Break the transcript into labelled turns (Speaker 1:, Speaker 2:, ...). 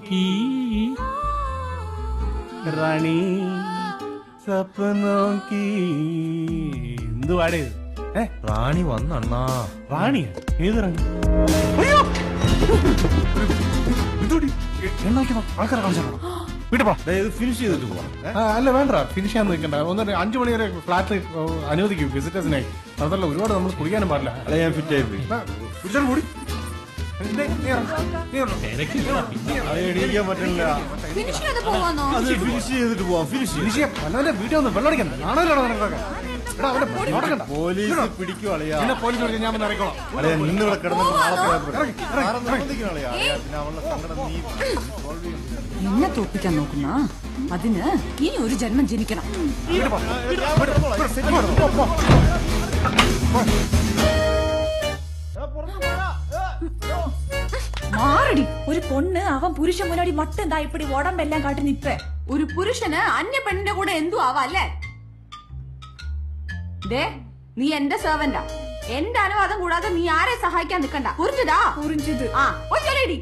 Speaker 1: की റാണി സപനോം की എന്തുവാടേ
Speaker 2: റാണി വന്നണ്ണാ.
Speaker 1: റാണിയാ? ഏത് റാണി? ആൾക്കാരെ കാണിച്ചാ വീട്ടിൽ
Speaker 2: ഫിനിഷ് ചെയ്തിട്ട് പോവാം.
Speaker 1: അല്ല വേണ്ട ഫിനിഷ് ചെയ്യാൻ നിൽക്കണ്ട. 5 മണി വരെ ഫ്ലാറ്റ് അനുവദിക്കും വിസിറ്റേഴ്സിനായി. അതല്ല ഒരുപാട് നമ്മൾ കുടിക്കാനും പാടില്ല.
Speaker 2: അല്ല ഞാൻ ഫിറ്റ് ആയി പോയി.
Speaker 1: കൂടി
Speaker 2: എണീക്കാൻ പറ്റില്ല.
Speaker 3: ഫിനിഷ് ചെയ്തിട്ട് പോവാം.
Speaker 2: ഫിനിഷ്
Speaker 1: വീട്ടിൽ വന്ന് വെള്ളം അടിക്കാൻ ആണല്ലോ നിനക്കൊക്കെ.
Speaker 2: പോലീസ് പിടിക്കും അളിയാ.
Speaker 1: പോലീസ് ഞാൻ വന്ന് ഇറക്കണം.
Speaker 2: അളിയാ നിന്നിവിടെ കിടന്നിട്ട് അവളുടെ സങ്കടം നീ സോൾവ് ചെയ്യും.
Speaker 3: എന്നെ തോപ്പിക്കാൻ നോക്കുന്ന അതിന് ഇനി ഒരു ജന്മം ജനിക്കണം. മാറടി. ഒരു പൊണ്ണ് അവൻ പുരുഷൻ മുന്നാടി മട്ടെന്താ ഇപ്പടി ഉടമ്പെല്ലാം കാട്ടി നിപ്പേ. ഒരു പുരുഷന് അന്യ പെണ്ണിന്റെ കൂടെ എന്തു ആവാ അല്ലേ? ദേ നീ എന്റെ സെർവന്റാ. എന്റെ അനുവാദം കൂടാതെ നീ ആരെ സഹായിക്കാൻ നിക്കണ്ട. പുറിഞ്ചതാ പുറിഞ്ചത്. ആ ഒറ്റടി